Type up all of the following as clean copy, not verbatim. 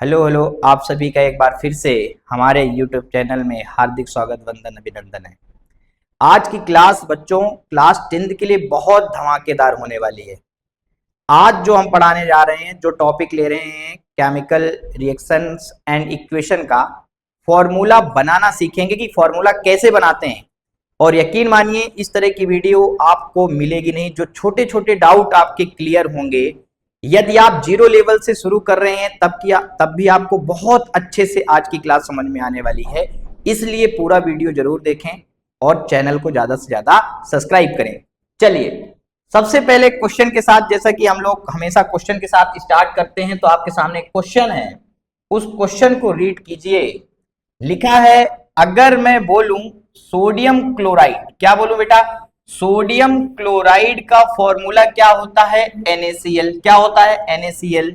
Hello hello, आप सभी का एक बार फिर से हमारे YouTube चैनल में हार्दिक स्वागत, वंदन, अभिनंदन है। आज की क्लास बच्चों क्लास 10th के लिए बहुत धमाकेदार होने वाली है। आज जो हम पढ़ाने जा रहे हैं, जो टॉपिक ले रहे हैं, केमिकल रिएक्शंस एंड इक्वेशन का फॉर्मूला बनाना सीखेंगे कि फॉर्मूला कैसे बनाते हैं। और यकीन मानिए इस तरह की वीडियो आपको मिलेगी नहीं। जो छोटे छोटे डाउट आपके क्लियर होंगे, यदि आप जीरो लेवल से शुरू कर रहे हैं तब भी आपको बहुत अच्छे से आज की क्लास समझ में आने वाली है। इसलिए पूरा वीडियो जरूर देखें और चैनल को ज्यादा से ज्यादा सब्सक्राइब करें। चलिए सबसे पहले क्वेश्चन के साथ, जैसा कि हम लोग हमेशा क्वेश्चन के साथ स्टार्ट करते हैं, तो आपके सामने क्वेश्चन है, उस क्वेश्चन को रीड कीजिए। लिखा है, अगर मैं बोलूं सोडियम क्लोराइड, क्या बोलूं बेटा? सोडियम क्लोराइड का फॉर्मूला क्या होता है? NaCl। क्या होता है? NaCl।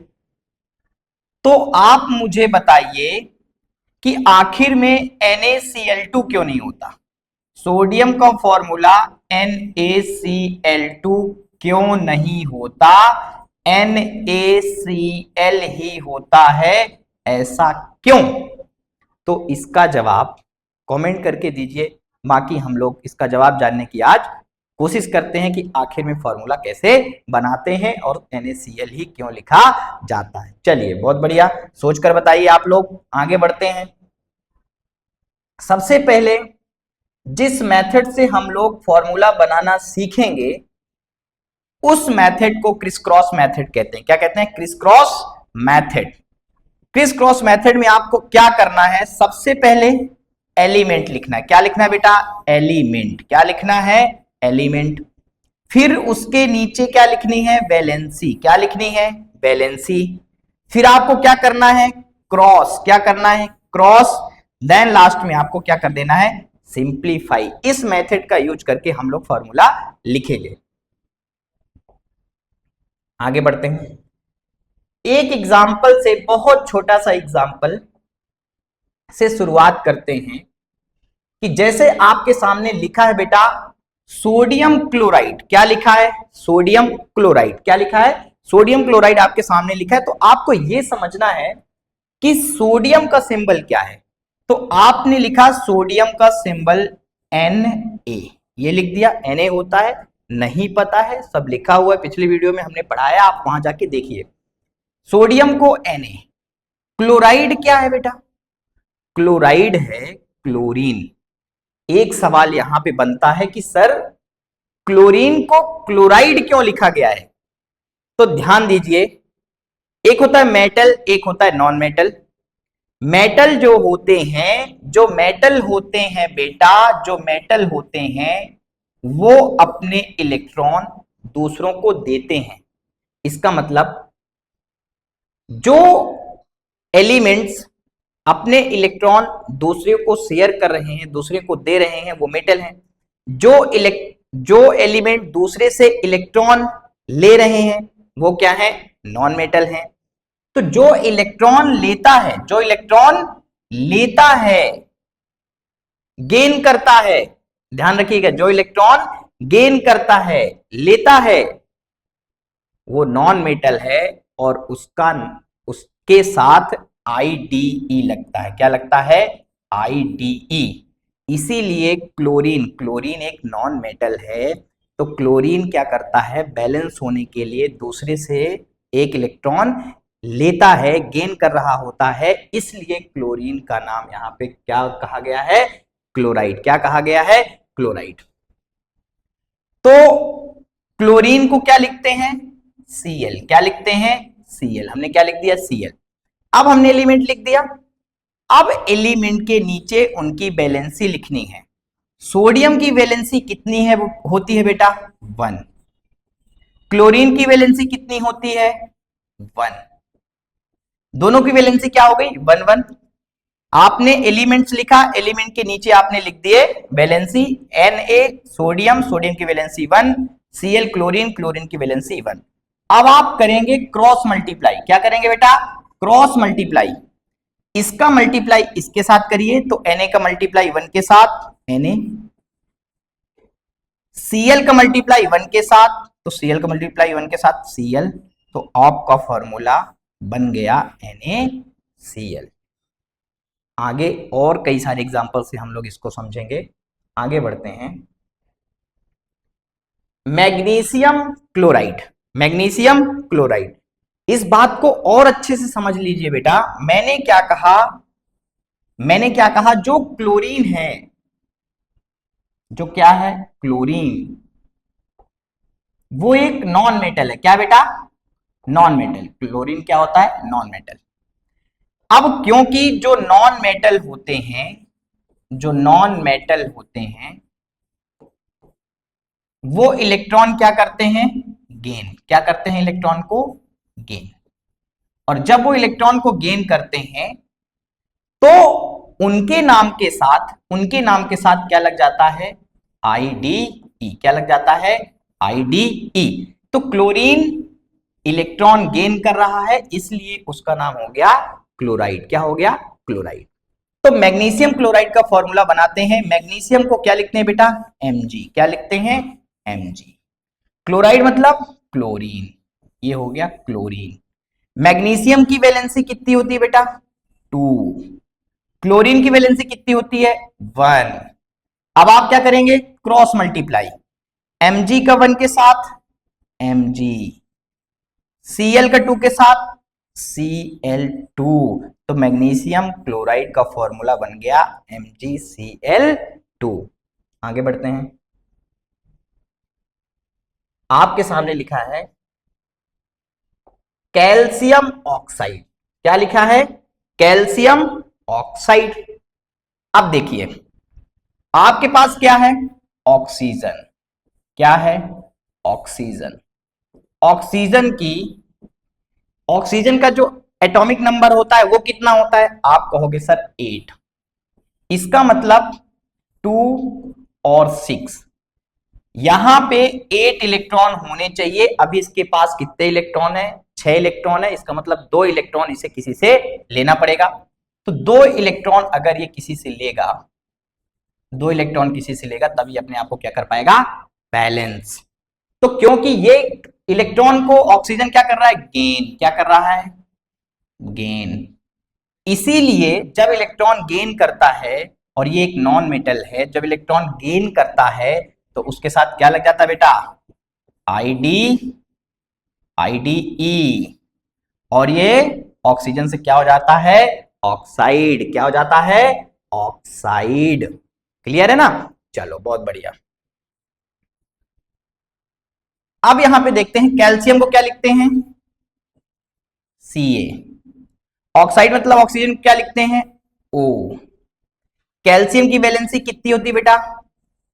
तो आप मुझे बताइए कि आखिर में NaCl2 क्यों नहीं होता? सोडियम का फॉर्मूला NaCl2 क्यों नहीं होता? NaCl ही होता है, ऐसा क्यों? तो इसका जवाब कमेंट करके दीजिए। बाकी हम लोग इसका जवाब जानने की आज कोशिश करते हैं कि आखिर में फॉर्मूला कैसे बनाते हैं और NaCl ही क्यों लिखा जाता है। चलिए बहुत बढ़िया, सोचकर बताइए आप लोग। आगे बढ़ते हैं। सबसे पहले जिस मेथड से हम लोग फॉर्मूला बनाना सीखेंगे उस मेथड को क्रिस क्रॉस मेथड कहते हैं। क्या कहते हैं? Criss cross method. Criss cross method में आपको क्या करना है? सबसे पहले एलिमेंट लिखना है। क्या लिखना है बेटा? एलिमेंट। क्या लिखना है? एलिमेंट। फिर उसके नीचे क्या लिखनी है? वैलेंसी। क्या लिखनी है? वैलेंसी। फिर आपको क्या करना है? क्रॉस। क्या करना है? क्रॉस। देन लास्ट में आपको क्या कर देना है? सिंप्लीफाई। इस मेथड का यूज करके हम लोग फॉर्मूला लिखेंगे। आगे बढ़ते हैं। एक एग्जाम्पल से, बहुत छोटा सा एग्जाम्पल से शुरुआत करते हैं कि जैसे आपके सामने लिखा है बेटा सोडियम क्लोराइड। क्या लिखा है? Sodium chloride. क्या लिखा है? सोडियम क्लोराइड आपके सामने लिखा है। तो आपको यह समझना है कि सोडियम का सिंबल क्या है। तो आपने लिखा सोडियम का सिंबल Na। ये लिख दिया। Na होता है, नहीं पता है, सब लिखा हुआ है, पिछली वीडियो में हमने पढ़ाया, आप वहां जाके देखिए। सोडियम को Na। क्लोराइड क्या है बेटा? क्लोराइड है क्लोरीन। एक सवाल यहां पे बनता है कि सर क्लोरीन को क्लोराइड क्यों लिखा गया है? तो ध्यान दीजिए, एक होता है मेटल, एक होता है नॉन मेटल। मेटल जो होते हैं, जो मेटल होते हैं बेटा, जो मेटल होते हैं वो अपने इलेक्ट्रॉन दूसरों को देते हैं। इसका मतलब जो एलिमेंट्स अपने इलेक्ट्रॉन दूसरे को शेयर कर रहे हैं, दूसरे को दे रहे हैं, वो मेटल हैं। जो एलिमेंट दूसरे से इलेक्ट्रॉन ले रहे हैं वो क्या है? नॉन मेटल हैं। तो जो इलेक्ट्रॉन लेता है, जो इलेक्ट्रॉन लेता है, गेन करता है, ध्यान रखिएगा, जो इलेक्ट्रॉन गेन करता है, लेता है, वो नॉन मेटल है। और उसके साथ IDE लगता है। क्या लगता है? IDE। इसीलिए क्लोरीन, क्लोरीन एक नॉन मेटल है। तो क्लोरीन क्या करता है? बैलेंस होने के लिए दूसरे से एक इलेक्ट्रॉन लेता है, गेन कर रहा होता है। इसलिए क्लोरीन का नाम यहां पे क्या कहा गया है? क्लोराइड। क्या कहा गया है? क्लोराइड। तो क्लोरीन को क्या लिखते हैं? Cl। क्या लिखते हैं? Cl। हमने क्या लिख दिया? Cl। अब हमने एलिमेंट लिख दिया। अब एलिमेंट के नीचे उनकी वैलेंसी लिखनी है। सोडियम की वैलेंसी कितनी है होती है बेटा? 1। क्लोरीन की वैलेंसी कितनी होती है? 1। दोनों की वैलेंसी क्या हो गई? 1 1। आपने एलिमेंट्स लिखा, एलिमेंट के नीचे आपने लिख दिए वैलेंसी। Na सोडियम, सोडियम की वैलेंसी 1, Cl क्लोरीन, क्लोरीन की वैलेंसी 1। अब आप करेंगे क्रॉस मल्टीप्लाई। क्या करेंगे बेटा? Cross multiply. इसका मल्टीप्लाई इसके साथ करिए तो Na का मल्टीप्लाई 1 के साथ Na, Cl का मल्टीप्लाई 1 के साथ तो Cl का मल्टीप्लाई 1 के साथ Cl। तो आपका फॉर्मूला बन गया Cl। आगे और कई सारे एग्जांपल से हम लोग इसको समझेंगे। आगे बढ़ते हैं। मैग्नीशियम क्लोराइड, मैग्नीशियम क्लोराइड, इस बात को और अच्छे से समझ लीजिए बेटा। मैंने क्या कहा, मैंने क्या कहा, जो क्लोरीन है, जो क्या है, क्लोरीन, वो एक नॉन मेटल है। क्या बेटा, नॉन मेटल। क्लोरीन क्या होता है, नॉन मेटल। अब क्योंकि जो नॉन मेटल होते हैं, जो नॉन मेटल होते हैं, वो इलेक्ट्रॉन क्या करते हैं, गेन। क्या करते हैं, इलेक्ट्रॉन को गेन। और जब वो इलेक्ट्रॉन को गेन करते हैं तो उनके नाम के साथ, उनके नाम के साथ क्या लग जाता है, आईडीई। क्या लग जाता है, आईडीई। तो क्लोरीन इलेक्ट्रॉन गेन कर रहा है, इसलिए उसका नाम हो गया क्लोराइड। क्या हो गया, क्लोराइड। तो मैग्नीशियम क्लोराइड का फॉर्मूला बनाते हैं। मैग्नीशियम को क्या लिखते हैं बेटा, Mg। क्या लिखते हैं, Mg। क्लोराइड मतलब क्लोरीन, ये हो गया क्लोरीन। मैग्नीशियम की वैलेंसी कितनी होती है बेटा, 2। क्लोरीन की वैलेंसी कितनी होती है, 1। अब आप क्या करेंगे, क्रॉस मल्टीप्लाई, Mg का 1 के साथ Mg, Cl का 2 के साथ Cl2। तो मैग्नीशियम क्लोराइड का फॉर्मूला बन गया MgCl2। आगे बढ़ते हैं। आपके सामने लिखा है कैल्शियम ऑक्साइड। क्या लिखा है, कैल्शियम ऑक्साइड। अब देखिए, आपके पास क्या है, ऑक्सीजन। क्या है, ऑक्सीजन। ऑक्सीजन की, ऑक्सीजन का जो एटॉमिक नंबर होता है वो कितना होता है, आप कहोगे सर 8। इसका मतलब 2 और 6, यहां पे 8 इलेक्ट्रॉन होने चाहिए। अभी इसके पास कितने इलेक्ट्रॉन है, 6 इलेक्ट्रॉन है। इसका मतलब 2 इलेक्ट्रॉन इसे किसी से लेना पड़ेगा। तो 2 इलेक्ट्रॉन अगर ये किसी से लेगा, 2 इलेक्ट्रॉन किसी से लेगा, तभी अपने आप को क्या कर पाएगा, बैलेंस। तो क्योंकि ये इलेक्ट्रॉन को ऑक्सीजन क्या कर रहा है, गेन। क्या कर रहा है, गेन। इसीलिए जब इलेक्ट्रॉन गेन करता है, और ये एक नॉन मेटल है, जब इलेक्ट्रॉन गेन करता है तो उसके साथ क्या लग जाता है बेटा, आईडी, आईडीई। और ये ऑक्सीजन से क्या हो जाता है, ऑक्साइड। क्या हो जाता है, ऑक्साइड। क्लियर है ना, चलो बहुत बढ़िया। अब यहां पे देखते हैं कैल्शियम को क्या लिखते हैं, Ca। ऑक्साइड मतलब ऑक्सीजन क्या लिखते हैं, O। कैल्शियम की वैलेंसी कितनी होती है बेटा,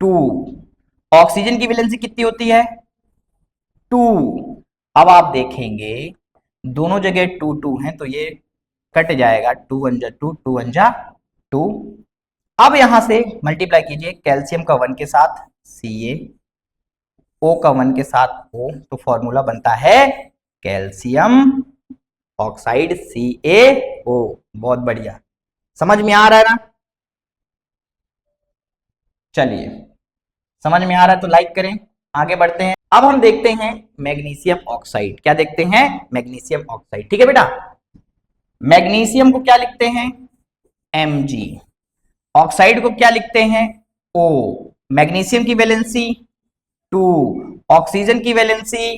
2। ऑक्सीजन की वैलेंसी कितनी होती है, 2। अब आप देखेंगे दोनों जगह 2 2 है, तो ये कट जाएगा, 2 1 जा 2, 2 1 जा 2। अब यहां से मल्टीप्लाई कीजिए, कैल्शियम का 1 के साथ Ca, O का 1 के साथ O, तो फॉर्मूला बनता है कैल्शियम ऑक्साइड CaO। बहुत बढ़िया, समझ में आ रहा है ना। चलिए, समझ में आ रहा है तो लाइक करें। आगे बढ़ते हैं। अब हम देखते हैं मैग्नीशियम ऑक्साइड। क्या देखते हैं, मैग्नीशियम ऑक्साइड। ठीक है बेटा, मैग्नीशियम को क्या लिखते हैं, Mg। ऑक्साइड को क्या लिखते हैं, O। मैग्नीशियम की वैलेंसी 2, ऑक्सीजन की वैलेंसी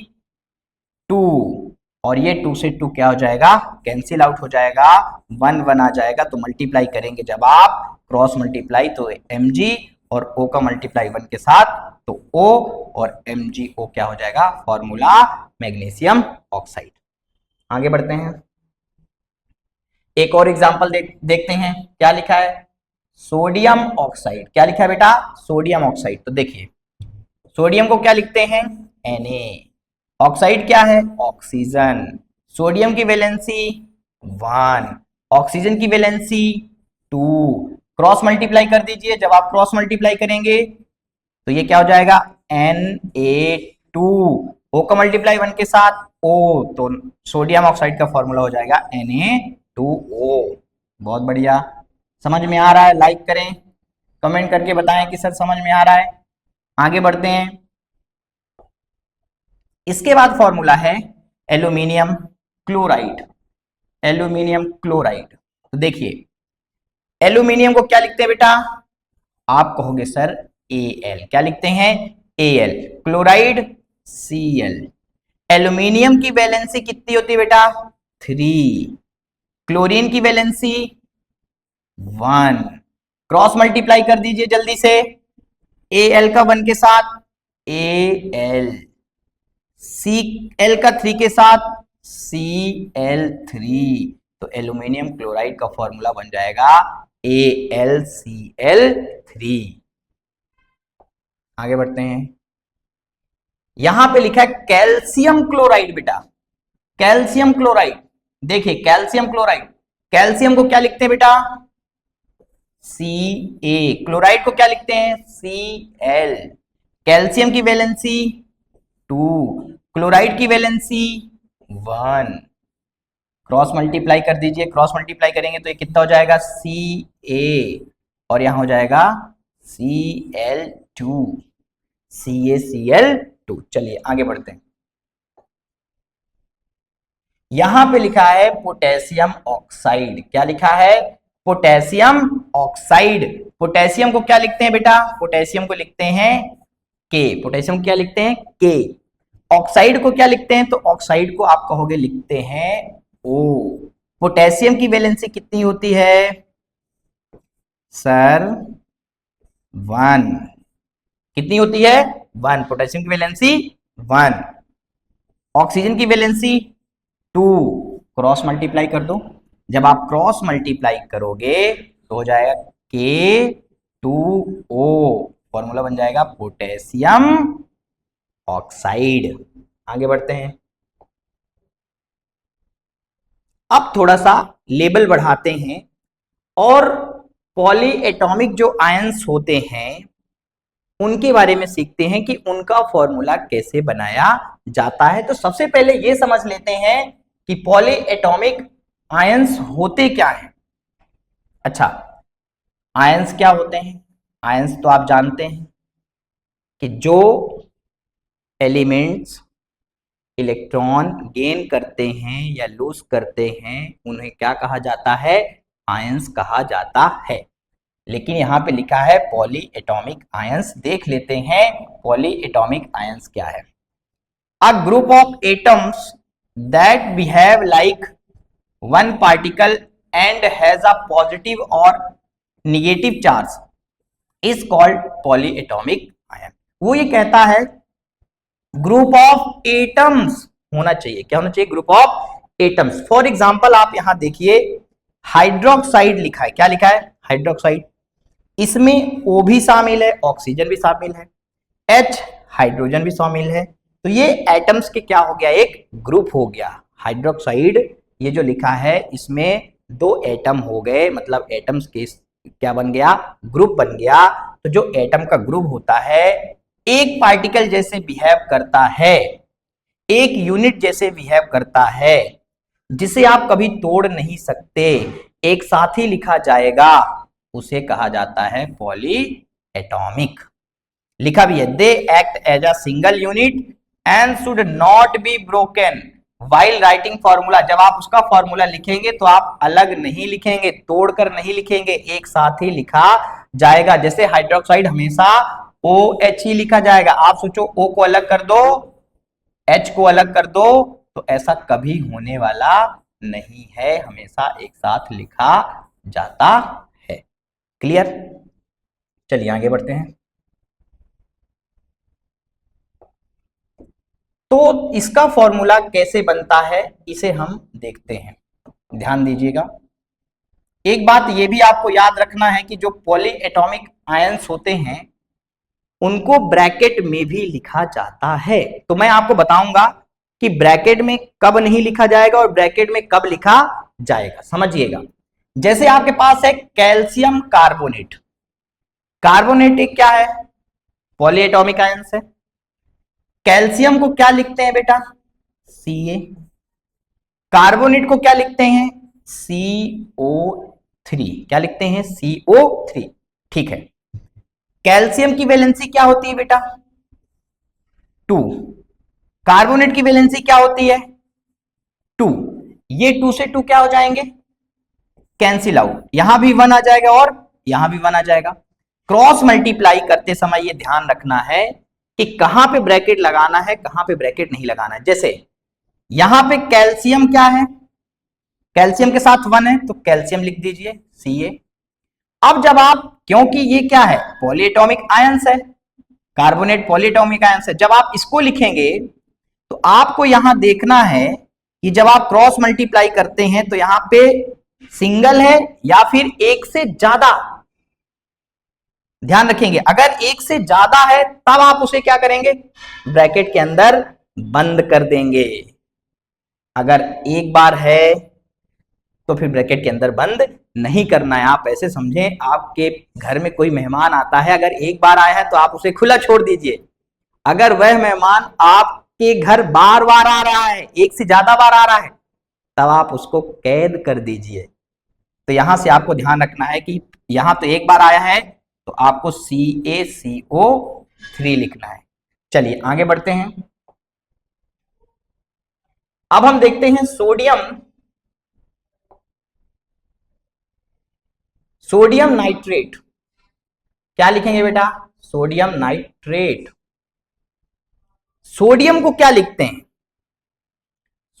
2, और ये 2 से 2 क्या हो जाएगा, कैंसिल आउट हो जाएगा, 1 1 आ जाएगा। तो मल्टीप्लाई करेंगे जब आप, क्रॉस मल्टीप्लाई, तो Mg और O का मल्टीप्लाई 1 के साथ, तो O और MgO क्या हो जाएगा, फॉर्मूला मैग्नीशियम ऑक्साइड। आगे बढ़ते हैं, एक और एग्जांपल देखते हैं। क्या लिखा है, सोडियम ऑक्साइड। क्या लिखा है बेटा, सोडियम ऑक्साइड। तो देखिए, सोडियम को क्या लिखते हैं, Na। ऑक्साइड क्या है, ऑक्सीजन। सोडियम की वैलेंसी 1, ऑक्सीजन की वैलेंसी 2। क्रॉस मल्टीप्लाई कर दीजिए, जब आप क्रॉस मल्टीप्लाई करेंगे तो ये क्या हो जाएगा, Na2। O का मल्टीप्लाई 1 के साथ O, तो सोडियम ऑक्साइड का फॉर्मूला हो जाएगा Na2O। बहुत बढ़िया, समझ में आ रहा है, लाइक करें, कमेंट करके बताएं कि सर समझ में आ रहा है। आगे बढ़ते हैं। इसके बाद फॉर्मूला है एल्यूमिनियम क्लोराइड। Aluminium chloride. तो देखिए एल्यूमिनियम को क्या लिखते हैं बेटा, आप कहोगे सर Al, क्या लिखते हैं Al, क्लोराइड Cl। एल्यूमिनियम की वैलेंसी कितनी होती है बेटा 3, क्लोरीन की वैलेंसी 1। क्रॉस मल्टीप्लाई कर दीजिए जल्दी से, Al का 1 के साथ Al, Cl का 3 के साथ Cl3। तो एल्यूमिनियम क्लोराइड का फॉर्मूला बन जाएगा AlCl3। आगे बढ़ते हैं, यहां पे लिखा है कैल्शियम क्लोराइड बेटा, कैल्शियम क्लोराइड। देखिए कैल्शियम क्लोराइड, कैल्शियम को क्या लिखते हैं बेटा Ca, क्लोराइड को क्या लिखते हैं Cl। कैल्शियम की वैलेंसी 2, क्लोराइड की वैलेंसी 1। क्रॉस मल्टीप्लाई कर दीजिए, क्रॉस मल्टीप्लाई करेंगे तो ये कितना हो जाएगा Ca, और यहां हो जाएगा Cl2, CaCl2। चलिए आगे बढ़ते हैं, यहां पे लिखा है पोटेशियम ऑक्साइड। क्या लिखा है पोटेशियम ऑक्साइड। पोटेशियम को क्या लिखते हैं बेटा, पोटेशियम को लिखते हैं के, पोटेशियम को क्या लिखते हैं के। ऑक्साइड को क्या लिखते हैं, तो ऑक्साइड को आप कहोगे लिखते हैं ओ। पोटेशियम की वैलेंसी कितनी होती है सर 1, कितनी होती है 1, पोटेशियम की वैलेंसी 1। ऑक्सीजन की वैलेंसी 2, क्रॉस मल्टीप्लाई कर दो, जब आप क्रॉस मल्टीप्लाई करोगे तो हो जाएगा K2O, फॉर्मूला बन जाएगा पोटेशियम ऑक्साइड। आगे बढ़ते हैं, अब थोड़ा सा लेवल बढ़ाते हैं और पॉलीएटॉमिक जो आयंस होते हैं उनके बारे में सीखते हैं कि उनका फॉर्मूला कैसे बनाया जाता है। तो सबसे पहले यह समझ लेते हैं कि पॉलीएटॉमिक आयंस होते क्या हैं। अच्छा, आयंस क्या होते हैं, आयंस तो आप जानते हैं कि जो एलिमेंट्स इलेक्ट्रॉन गेन करते हैं या लूज करते हैं उन्हें क्या कहा जाता है, आयंस कहा जाता है। लेकिन यहां पे लिखा है पॉलीएटॉमिक आयंस, देख लेते हैं पॉलीएटॉमिक आयंस क्या है। A group of atoms that behave like one particle and has a positive और negative charge is called polyatomic ion. वो ये कहता है ग्रुप ऑफ एटम्स होना चाहिए, क्या होना चाहिए, group of atoms. For example आप यहां देखिए हाइड्रोक्साइड लिखा है, क्या लिखा है हाइड्रोक्साइड, इसमें O भी शामिल है, ऑक्सीजन भी शामिल है, H हाइड्रोजन भी शामिल है। तो ये एटम्स के क्या हो गया, एक ग्रुप हो गया हाइड्रोक्साइड। ये जो लिखा है इसमें 2 एटम हो गए, मतलब एटम्स के क्या बन गया, ग्रुप बन गया। तो जो एटम का ग्रुप होता है एक पार्टिकल जैसे बिहेव करता है, एक यूनिट जैसे बिहेव करता है, जिसे आप कभी तोड़ नहीं सकते, एक साथ ही लिखा जाएगा, उसे कहा जाता है पॉलीएटॉमिक। लिखा भी है they act as a single unit and should not be broken while writing formula. जब आप उसका फॉर्मूला लिखेंगे तो आप अलग नहीं लिखेंगे, तोड़कर नहीं लिखेंगे, एक साथ ही लिखा जाएगा। जैसे हाइड्रोक्साइड हमेशा OH ही लिखा जाएगा, आप सोचो O को अलग कर दो, H को अलग कर दो, तो ऐसा कभी होने वाला नहीं है, हमेशा एक साथ लिखा जाता है। क्लियर, चलिए आगे बढ़ते हैं। तो इसका फॉर्मूला कैसे बनता है इसे हम देखते हैं, ध्यान दीजिएगा। एक बात यह भी आपको याद रखना है कि जो पॉलीएटॉमिक आयंस होते हैं उनको ब्रैकेट में भी लिखा जाता है। तो मैं आपको बताऊंगा कि ब्रैकेट में कब नहीं लिखा जाएगा और ब्रैकेट में कब लिखा जाएगा, समझिएगा। जैसे आपके पास है कैल्शियम कार्बोनेट, कार्बोनेट एक क्या है, पॉलीएटॉमिक आयंस है। कैल्शियम को क्या लिखते हैं बेटा Ca, कार्बोनेट को क्या लिखते हैं CO3, क्या लिखते हैं CO3, ठीक है। कैल्शियम की वैलेंसी क्या होती है बेटा 2, कार्बोनेट की वैलेंसी क्या होती है 2, ये 2 से 2 क्या हो जाएंगे, कैंसिल आउट, यहां भी 1 आ जाएगा और यहां भी 1 आ जाएगा। क्रॉस मल्टीप्लाई करते समय ये ध्यान रखना है कि कहां पे ब्रैकेट लगाना है, कहां पे ब्रैकेट नहीं लगाना है। जैसे यहां पे कैल्शियम क्या है, कैल्शियम के साथ 1 है तो कैल्शियम लिख दीजिए Ca। अब जब आप, क्योंकि ये क्या है, पॉलीएटॉमिक आयंस है, कार्बोनेट पॉलीएटॉमिक आयंस है, जब आप इसको लिखेंगे तो आपको यहां देखना है कि जब आप क्रॉस मल्टीप्लाई करते हैं तो यहां पे सिंगल है या फिर एक से ज्यादा। ध्यान रखेंगे, अगर एक से ज्यादा है तब आप उसे क्या करेंगे, ब्रैकेट के अंदर बंद कर देंगे। अगर एक बार है तो फिर ब्रैकेट के अंदर बंद नहीं करना है। आप ऐसे समझें, आपके घर में कोई मेहमान आता है, अगर एक बार आया है तो आप उसे खुला छोड़ दीजिए। अगर वह मेहमान आपके घर बार बार आ रहा है, एक से ज्यादा बार आ रहा है, तब आप उसको कैद कर दीजिए। तो यहां से आपको ध्यान रखना है कि यहां तो एक बार आया है तो आपको CaCO3 लिखना है। चलिए आगे बढ़ते हैं। अब हम देखते हैं सोडियम नाइट्रेट। क्या लिखेंगे बेटा, सोडियम नाइट्रेट। सोडियम को क्या लिखते हैं,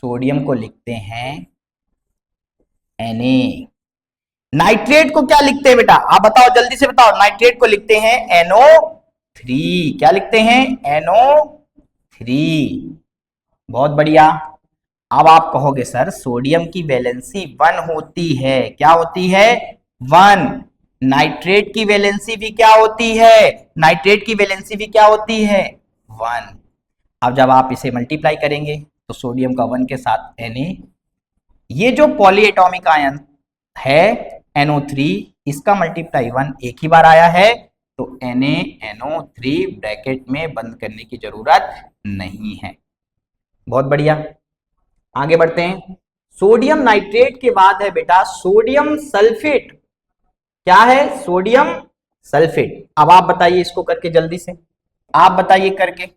सोडियम को लिखते हैं Na। नाइट्रेट को क्या लिखते हैं बेटा, आप बताओ, जल्दी से बताओ। नाइट्रेट को लिखते हैं NO3। क्या लिखते हैं, NO3। बहुत बढ़िया। अब आप कहोगे सर सोडियम की वैलेंसी 1 होती है, क्या होती है, 1। नाइट्रेट की वैलेंसी भी क्या होती है, नाइट्रेट की वैलेंसी भी क्या होती है, 1। अब जब आप इसे मल्टीप्लाई करेंगे तो सोडियम का 1 के साथ Na, ये जो पॉलीएटॉमिक आयन है NO3, इसका मल्टीप्लाई 1 एक ही बार आया है तो NaNO3 ब्रैकेट में बंद करने की जरूरत नहीं है। बहुत बढ़िया, आगे बढ़ते हैं। सोडियम नाइट्रेट के बाद है बेटा सोडियम सल्फेट। क्या है, सोडियम सल्फेट। अब आप बताइए इसको करके जल्दी से, आप बताइए करके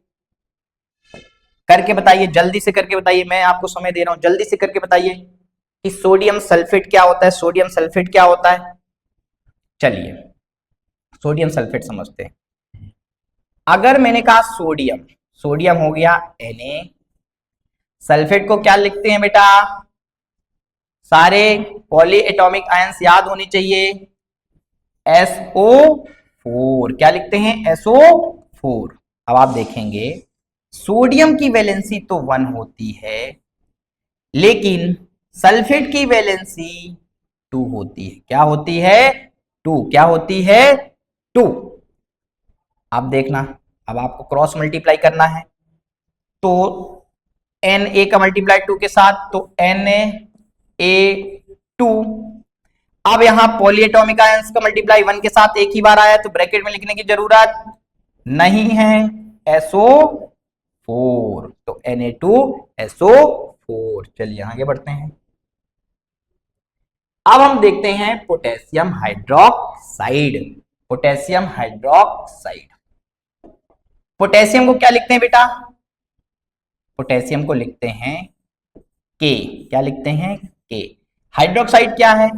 करके बताइए, जल्दी से करके बताइए, मैं आपको समय दे रहा हूं, जल्दी से करके बताइए कि सोडियम सल्फेट क्या होता है, सोडियम सल्फेट क्या होता है। चलिए सोडियम सल्फेट समझते हैं। अगर मैंने कहा सोडियम, सोडियम हो गया Na, सल्फेट को क्या लिखते हैं बेटा, सारे पॉलीएटॉमिक आयंस याद होनी चाहिए, SO4। क्या लिखते हैं, SO4। अब आप देखेंगे सोडियम की वैलेंसी तो 1 होती है, लेकिन सल्फेट की वैलेंसी 2 होती है। क्या होती है, 2। क्या होती है, 2। अब देखना, अब आपको क्रॉस मल्टीप्लाई करना है तो Na का मल्टीप्लाई 2 के साथ तो Na2। अब यहां पॉलीएटॉमिक आयंस का मल्टीप्लाई 1 के साथ एक ही बार आया तो ब्रैकेट में लिखने की जरूरत नहीं है, SO4 तो Na2SO4। चलिए आगे बढ़ते हैं। अब हम देखते हैं potassium hydroxide. Potassium hydroxide, potassium को क्या लिखते हैं बेटा, पोटेशियम को लिखते हैं K। क्या लिखते हैं, K। हाइड्रोक्साइड क्या है,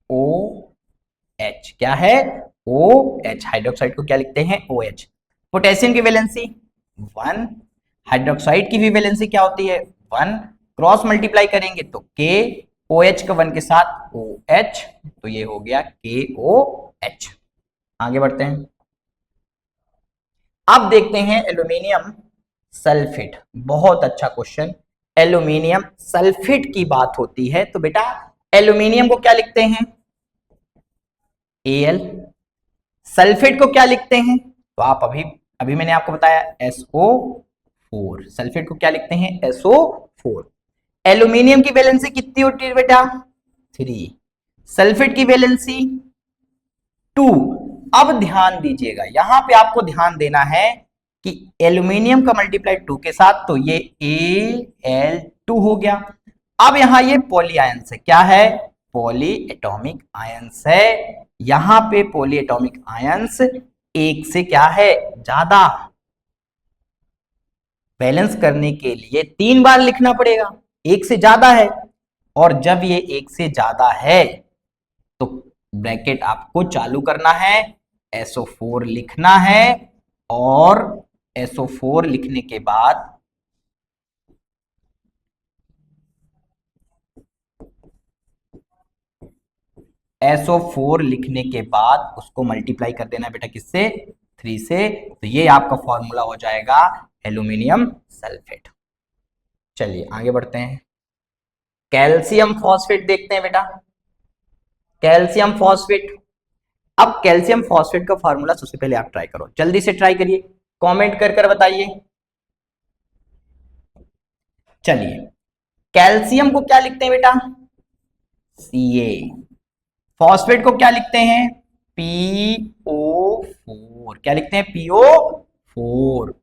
OH। क्या है, OH। हाइड्रोक्साइड को क्या लिखते हैं, OH। पोटेशियम की वैलेंसी 1, हाइड्रोक्साइड की भी वैलेंसी क्या होती है, 1। क्रॉस मल्टीप्लाई करेंगे तो K, OH का 1 के साथ OH, तो ये हो गया KOH। आगे बढ़ते हैं। अब देखते हैं एल्यूमिनियम सल्फेट। बहुत अच्छा क्वेश्चन। एल्यूमिनियम सल्फेट की बात होती है तो बेटा एल्यूमिनियम को क्या लिखते हैं, Al। सल्फेट को क्या लिखते हैं, तो आप अभी अभी मैंने आपको बताया SO4। सल्फेट को क्या लिखते हैं, SO4। एल्यूमिनियम की वैलेंसी कितनी होती है बेटा, 3। सल्फेट की वैलेंसी 2। अब ध्यान दीजिएगा, यहां पे आपको ध्यान देना है कि एल्यूमिनियम का मल्टीप्लाई 2 के साथ तो ये Al2 हो गया। अब यहां ये पॉली आयंस है, क्या है, पॉली एटॉमिक आयंस है। यहां पे पॉली एटॉमिक आयंस एक से क्या है, ज्यादा। बैलेंस करने के लिए 3 बार लिखना पड़ेगा, एक से ज्यादा है और जब ये 1 से ज्यादा है तो ब्रैकेट आपको चालू करना है, SO4 लिखना है और SO4 लिखने के बाद SO4 लिखने के बाद उसको मल्टीप्लाई कर देना बेटा किससे, 3 से। तो ये आपका फॉर्मूला हो जाएगा एल्यूमिनियम सल्फेट। चलिए आगे बढ़ते हैं, कैल्शियम फॉस्फेट देखते हैं बेटा। कैल्शियम फॉस्फेट, अब कैल्शियम फॉस्फेट का फॉर्मूला सबसे पहले आप ट्राई करो, जल्दी से ट्राई करिए, कमेंट कर कर बताइए। चलिए कैल्शियम को क्या लिखते हैं बेटा, Ca। फॉस्फेट को क्या लिखते हैं, PO4। क्या लिखते हैं, PO4।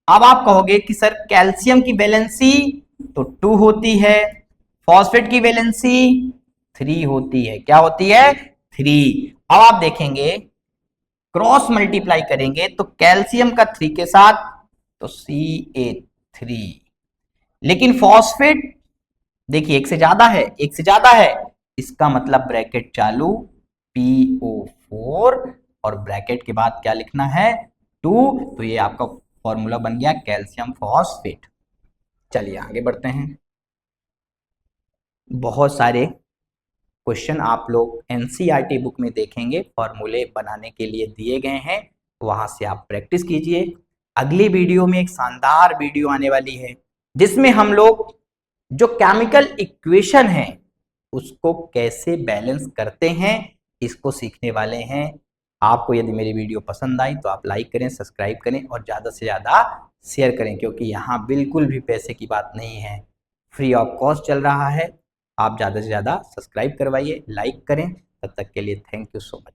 अब आप कहोगे कि सर कैल्शियम की वैलेंसी तो 2 होती है, फॉस्फेट की वैलेंसी 3 होती है। क्या होती है, 3। अब आप देखेंगे क्रॉस मल्टीप्लाई करेंगे तो कैल्शियम का 3 के साथ तो Ca3, लेकिन फॉस्फेट देखिए 1 से ज्यादा है, 1 से ज्यादा है, इसका मतलब ब्रैकेट चालू PO4 और ब्रैकेट के बाद क्या लिखना है, 2। तो ये आपका फॉर्मूला बन गया कैल्शियम फॉस्फेट। चलिए आगे बढ़ते हैं, बहुत सारे क्वेश्चन आप लोग एनसीईआरटी बुक में देखेंगे, फॉर्मूले बनाने के लिए दिए गए हैं, वहां से आप प्रैक्टिस कीजिए। अगली वीडियो में एक शानदार वीडियो आने वाली है जिसमें हम लोग जो केमिकल इक्वेशन है उसको कैसे बैलेंस करते हैं इसको सीखने वाले हैं। आपको यदि मेरी वीडियो पसंद आई तो आप लाइक करें, सब्सक्राइब करें और ज़्यादा से ज़्यादा शेयर करें, क्योंकि यहाँ बिल्कुल भी पैसे की बात नहीं है, फ्री ऑफ कॉस्ट चल रहा है। आप ज़्यादा से ज़्यादा सब्सक्राइब करवाइए, लाइक करें। तब तक के लिए थैंक यू सो मच।